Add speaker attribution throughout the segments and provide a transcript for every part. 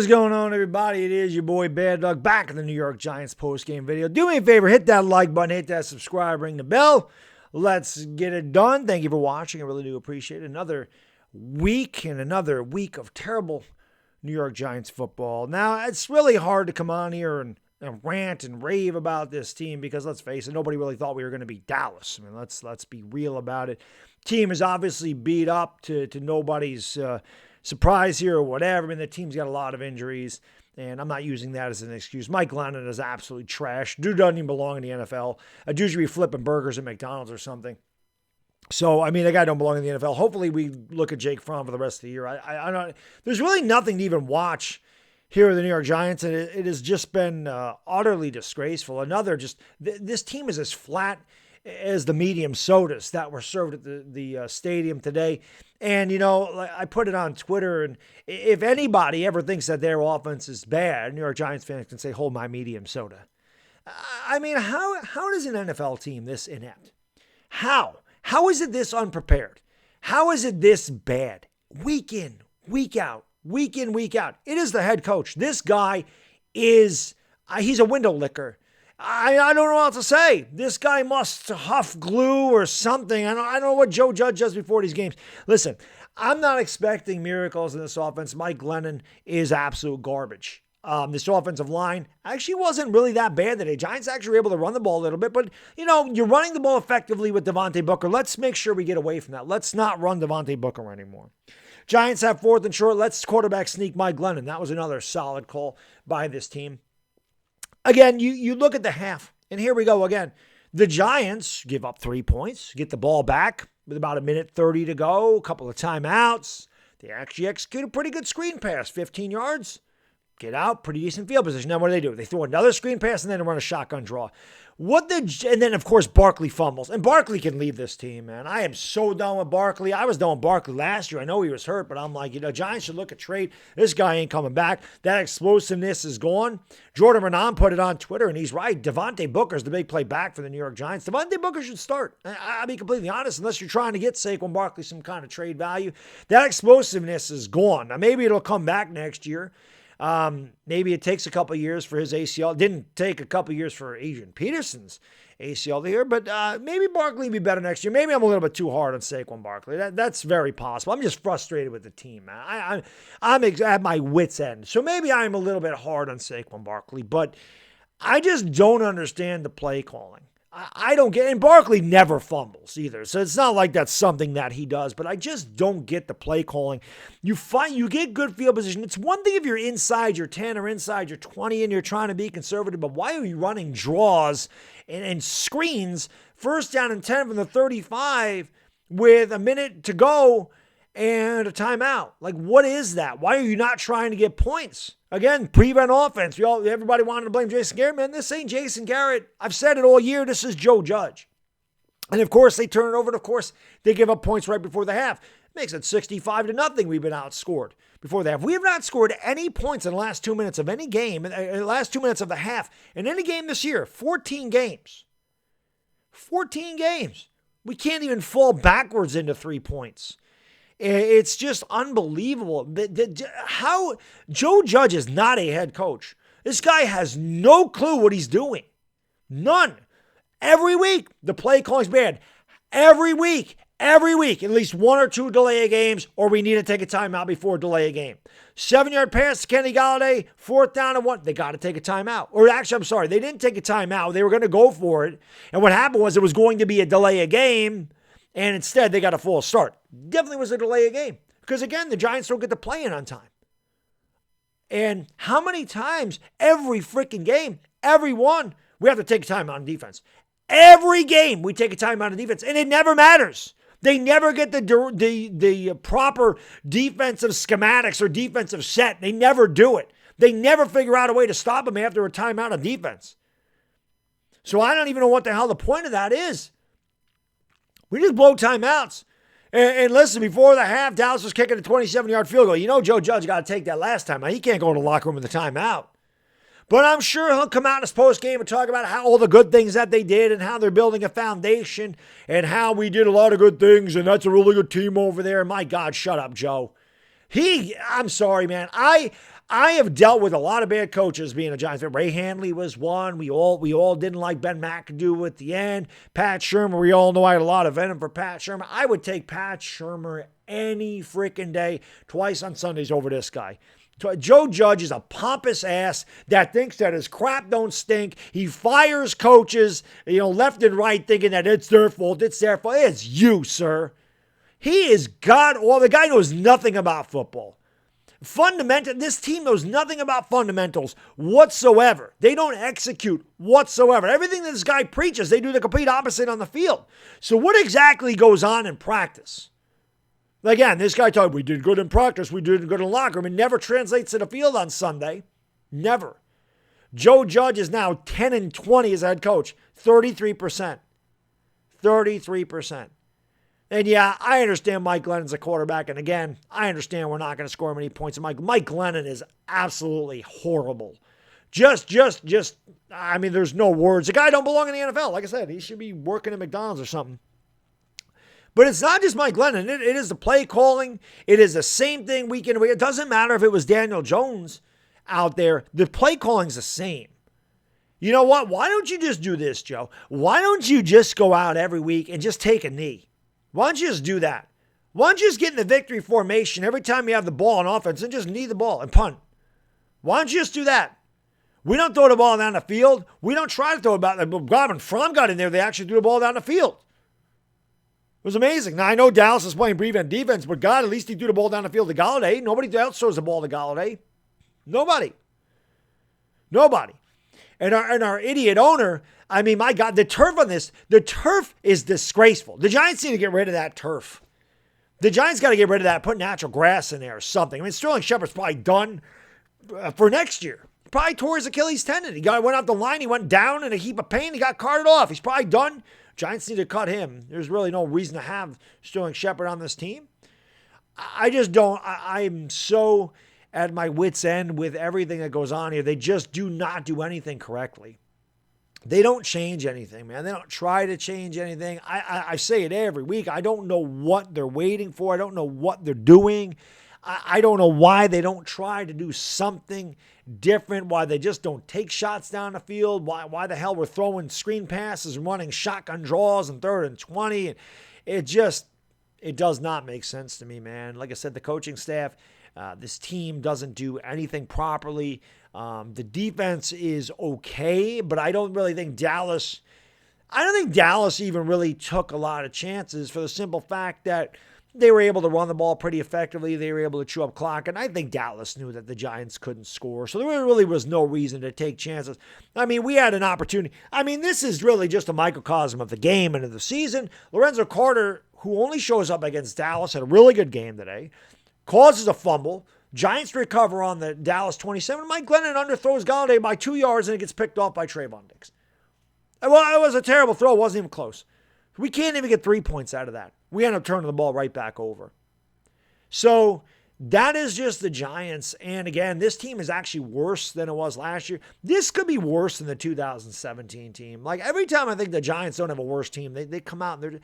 Speaker 1: What is going on, everybody? It is your boy Baddog back in the New York Giants post-game video. Do me a favor, hit that like button, hit that subscribe, ring the bell. Let's get it done. Thank you for watching. I really do appreciate it. Another week of terrible New York Giants football. Now, it's really hard to come on here and rant and rave about this team because, let's face it, nobody really thought we were going to beat Dallas. I mean, let's be real about it. Team is obviously beat up to nobody's surprise here or whatever. I mean, the team's got a lot of injuries, and I'm not using that as an excuse. Mike Glennon is absolutely trash. Dude doesn't even belong in the NFL. A dude should be flipping burgers at McDonald's or something. So, I mean, that guy don't belong in the NFL. Hopefully we look at Jake Fromm for the rest of the year. I don't. There's really nothing to even watch here at the New York Giants, and it has just been utterly disgraceful. This team is as flat as the medium sodas that were served at the stadium today. And, you know, I put it on Twitter, and if anybody ever thinks that their offense is bad, New York Giants fans can say, hold my medium soda. I mean, how does an NFL team this inept? How is it this unprepared? How is it this bad? Week in, week out. It is the head coach. This guy he's a window licker. I don't know what else to say. This guy must huff glue or something. I don't know what Joe Judge does before these games. Listen, I'm not expecting miracles in this offense. Mike Glennon is absolute garbage. This offensive line actually wasn't really that bad today. Giants actually were able to run the ball a little bit, but, you know, you're running the ball effectively with Devontae Booker. Let's make sure we get away from that. Let's not run Devontae Booker anymore. Giants have 4th and short. Let's quarterback sneak Mike Glennon. That was another solid call by this team. Again, you look at the half, and here we go again. The Giants give up 3 points, get the ball back with about 1:30 to go, a couple of timeouts. They actually execute a pretty good screen pass, 15 yards. Get out, pretty decent field position. Now, what do? They throw another screen pass and then they run a shotgun draw. And then, of course, Barkley fumbles. And Barkley can leave this team, man. I am so done with Barkley. I was done with Barkley last year. I know he was hurt, but I'm like, Giants should look at trade. This guy ain't coming back. That explosiveness is gone. Jordan Renan put it on Twitter, and he's right. Devontae Booker's the big play back for the New York Giants. Devontae Booker should start. I'll be completely honest, unless you're trying to get Saquon Barkley some kind of trade value. That explosiveness is gone. Now, maybe it'll come back next year. Maybe it takes a couple of years for his ACL. It didn't take a couple of years for Adrian Peterson's ACL to hear, but maybe Barkley will be better next year. Maybe I'm a little bit too hard on Saquon Barkley. That's very possible. I'm just frustrated with the team, man. I'm at my wit's end. So maybe I'm a little bit hard on Saquon Barkley, but I just don't understand the play calling. I don't get, and Barkley never fumbles either, so it's not like that's something that he does, but I just don't get the play calling. You get good field position. It's one thing if you're inside your 10 or inside your 20 and you're trying to be conservative, but why are you running draws and screens 1st down and 10 from the 35 with a minute to go and a timeout? Like, what is that? Why are you not trying to get points? Again, prevent offense. Everybody wanted to blame Jason Garrett. Man, this ain't Jason Garrett. I've said it all year. This is Joe Judge. And, of course, they turn it over, and, of course, they give up points right before the half. It makes it 65-0. We've been outscored before the half. We have not scored any points in the last 2 minutes of any game, in the last 2 minutes of the half, in any game this year. 14 games. 14 games. We can't even fall backwards into 3 points. It's just unbelievable. How Joe Judge is not a head coach. This guy has no clue what he's doing. None. Every week, the play calling's bad. Every week, at least 1 or 2 delay games, or we need to take a timeout before delay a game. 7-yard pass to Kenny Golladay, 4th down and 1. They got to take a timeout. Or actually, I'm sorry, they didn't take a timeout. They were going to go for it. And what happened was it was going to be a delay a game. And instead, they got a false start. Definitely was a delay of game. Because, again, the Giants don't get to play in on time. And how many times, every freaking game, every one, we have to take a time out on defense. Every game, we take a time out on defense. And it never matters. They never get the proper defensive schematics or defensive set. They never do it. They never figure out a way to stop them after a timeout on defense. So I don't even know what the hell the point of that is. We just blow timeouts. And listen, before the half, Dallas was kicking a 27-yard field goal. You know Joe Judge got to take that last time. Now, he can't go in the locker room with the timeout. But I'm sure he'll come out in his postgame and talk about how all the good things that they did and how they're building a foundation and how we did a lot of good things and that's a really good team over there. My God, shut up, Joe. I'm sorry, man. I have dealt with a lot of bad coaches being a Giants fan. Ray Handley was one. We all didn't like Ben McAdoo at the end. Pat Shurmur, we all know I had a lot of venom for Pat Shurmur. I would take Pat Shurmur any freaking day, twice on Sundays over this guy. Joe Judge is a pompous ass that thinks that his crap don't stink. He fires coaches, left and right, thinking that it's their fault. It's their fault. It's you, sir. He is the guy knows nothing about football. This team knows nothing about fundamentals whatsoever. They don't execute whatsoever. Everything that this guy preaches, they do the complete opposite on the field. So what exactly goes on in practice? Again, this guy told we did good in practice, we did good in the locker room. It never translates to the field on Sunday. Never. Joe Judge is now 10-20 as a head coach. 33%. 33%. And yeah, I understand Mike Glennon's a quarterback. And again, I understand we're not going to score many points. Mike Glennon is absolutely horrible. I mean, there's no words. The guy don't belong in the NFL. Like I said, he should be working at McDonald's or something. But it's not just Mike Glennon. It is the play calling. It is the same thing week in and week. It doesn't matter if it was Daniel Jones out there. The play calling's the same. You know what? Why don't you just do this, Joe? Why don't you just go out every week and just take a knee? Why don't you just do that? Why don't you just get in the victory formation every time you have the ball on offense and just knee the ball and punt? Why don't you just do that? We don't throw the ball down the field. We don't try to throw it back. When Fromm got in there, they actually threw the ball down the field. It was amazing. Now, I know Dallas is playing prevent defense, but God, at least he threw the ball down the field to Galladay. Nobody else throws the ball to Galladay. Nobody. And our idiot owner, I mean, my God, the turf is disgraceful. The Giants need to get rid of that turf. The Giants got to get rid of that, put natural grass in there or something. I mean, Sterling Shepard's probably done for next year. He probably tore his Achilles tendon. He went off the line. He went down in a heap of pain. He got carted off. He's probably done. Giants need to cut him. There's really no reason to have Sterling Shepard on this team. I just don't. I'm so at my wit's end with everything that goes on here. They just do not do anything correctly. They don't change anything, man. They don't try to change anything. I say it every week. I don't know what they're waiting for. I don't know what they're doing. I don't know why they don't try to do something different, why they just don't take shots down the field, why the hell we're throwing screen passes and running shotgun draws and 3rd and 20. And it does not make sense to me, man. Like I said, the coaching staff, this team doesn't do anything properly. The defense is okay, but I don't think Dallas even really took a lot of chances for the simple fact that they were able to run the ball pretty effectively. They were able to chew up clock, and I think Dallas knew that the Giants couldn't score, so there really was no reason to take chances. I mean, we had an opportunity. I mean, this is really just a microcosm of the game and of the season. Lorenzo Carter, who only shows up against Dallas, had a really good game today, causes a fumble. Giants recover on the Dallas 27. Mike Glennon underthrows Galladay by 2 yards, and it gets picked off by Trayvon Diggs. Well, it was a terrible throw. It wasn't even close. We can't even get 3 points out of that. We end up turning the ball right back over. So that is just the Giants. And again, this team is actually worse than it was last year. This could be worse than the 2017 team. Like every time I think the Giants don't have a worse team, they come out and they're,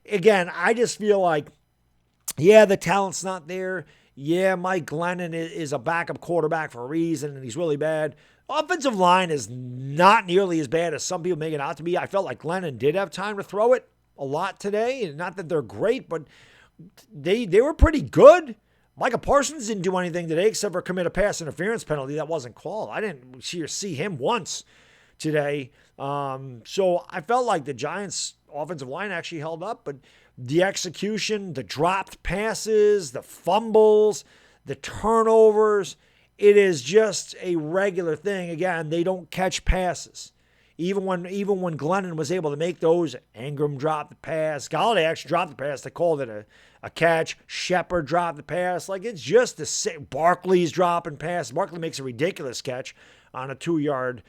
Speaker 1: again, I just feel like, yeah, the talent's not there. Yeah, Mike Glennon is a backup quarterback for a reason, and he's really bad. Offensive line is not nearly as bad as some people make it out to be. I felt like Glennon did have time to throw it a lot today. And not that they're great, but they were pretty good. Micah Parsons didn't do anything today except for commit a pass interference penalty that wasn't called. I didn't see him once today. So I felt like the Giants' offensive line actually held up, but the execution, the dropped passes, the fumbles, the turnovers, it is just a regular thing. Again, they don't catch passes. Even when Glennon was able to make those, Ingram dropped the pass. Galladay actually dropped the pass. They called it a catch. Shepard dropped the pass. Like, it's just the same. Barkley's dropping passes. Barkley makes a ridiculous catch on a 2-yard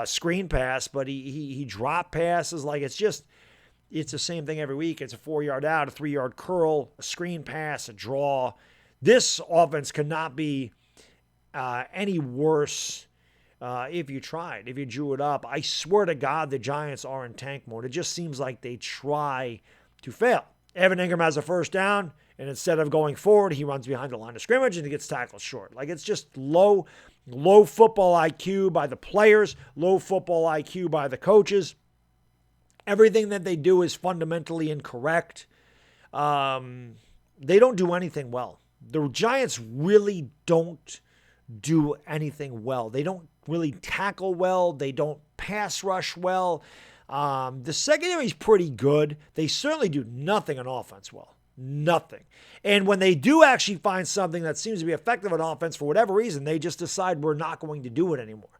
Speaker 1: screen pass, but he dropped passes. Like, it's the same thing every week. It's a 4-yard out, a 3-yard curl, a screen pass, a draw. This offense could not be any worse if you tried, if you drew it up. I swear to God, the Giants are in tank mode. It just seems like they try to fail. Evan Ingram has a first down, and instead of going forward, he runs behind the line of scrimmage and he gets tackled short. Like, it's just low football IQ by the players, low football IQ by the coaches. Everything that they do is fundamentally incorrect. They don't do anything well. The Giants really don't do anything well. They don't really tackle well. They don't pass rush well. The secondary is pretty good. They certainly do nothing on offense well. Nothing. And when they do actually find something that seems to be effective on offense, for whatever reason, they just decide we're not going to do it anymore.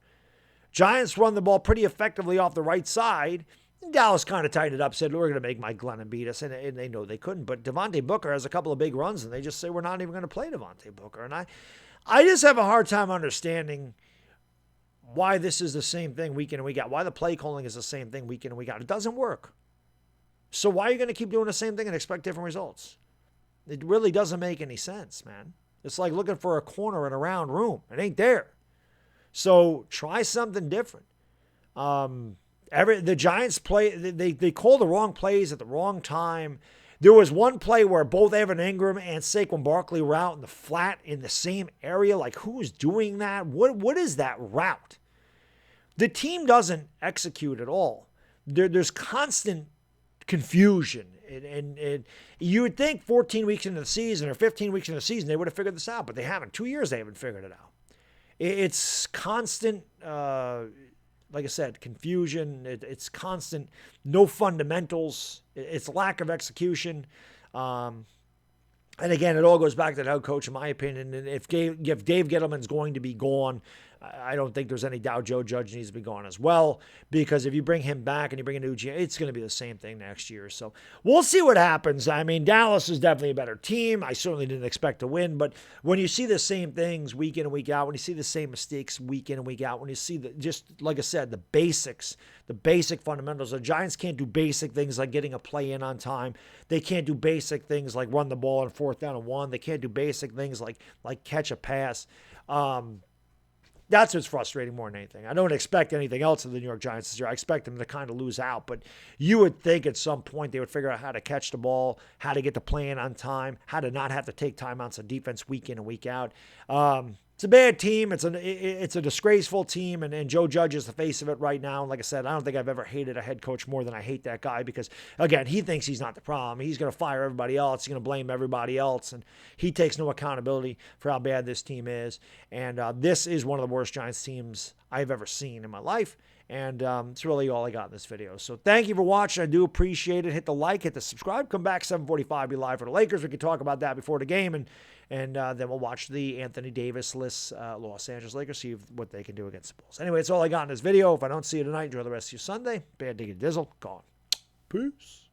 Speaker 1: Giants run the ball pretty effectively off the right side. Dallas kind of tightened it up, said, we're going to make Mike Glennon beat us, and they know they couldn't. But Devontae Booker has a couple of big runs, and they just say, we're not even going to play Devontae Booker. And I just have a hard time understanding why this is the same thing week in and week out, why the play calling is the same thing week in and week out. It doesn't work. So why are you going to keep doing the same thing and expect different results? It really doesn't make any sense, man. It's like looking for a corner in a round room. It ain't there. So try something different. The Giants they call the wrong plays at the wrong time. There was one play where both Evan Ingram and Saquon Barkley were out in the flat in the same area. Like, who's doing that? What is that route? The team doesn't execute at all. There's constant confusion. And you would think 14 weeks into the season or 15 weeks into the season, they would have figured this out, but they haven't. 2 years they haven't figured it out. It's constant, like I said, confusion. It's constant, no fundamentals. It's lack of execution. And again, it all goes back to the head coach, in my opinion. And if Dave Gettleman's going to be gone, I don't think there's any doubt Joe Judge needs to be gone as well, because if you bring him back and you bring a new GM, it's going to be the same thing next year. So we'll see what happens. I mean, Dallas is definitely a better team. I certainly didn't expect to win, but when you see the same things week in and week out, when you see the same mistakes week in and week out, when you see just like I said, the basics, the basic fundamentals, the Giants can't do basic things like getting a play in on time. They can't do basic things like run the ball on 4th down and 1. They can't do basic things like catch a pass. That's what's frustrating more than anything. I don't expect anything else of the New York Giants this year. I expect them to kind of lose out, but you would think at some point they would figure out how to catch the ball, how to get the play in on time, how to not have to take timeouts on defense week in and week out. It's a bad team. It's a disgraceful team, and Joe Judge is the face of it right now. And like I said, I don't think I've ever hated a head coach more than I hate that guy, because, again, he thinks he's not the problem. He's going to fire everybody else. He's going to blame everybody else, and he takes no accountability for how bad this team is. And this is one of the worst Giants teams I've ever seen in my life. And it's really all I got in this video. So thank you for watching. I do appreciate it. Hit the like, hit the subscribe. Come back 7:45, be live for the Lakers. We can talk about that before the game, and then we'll watch the Anthony Davis-less Los Angeles Lakers, see what they can do against the Bulls. Anyway, it's all I got in this video. If I don't see you tonight, enjoy the rest of your Sunday. Bad Diggy Dizzle, gone. Peace.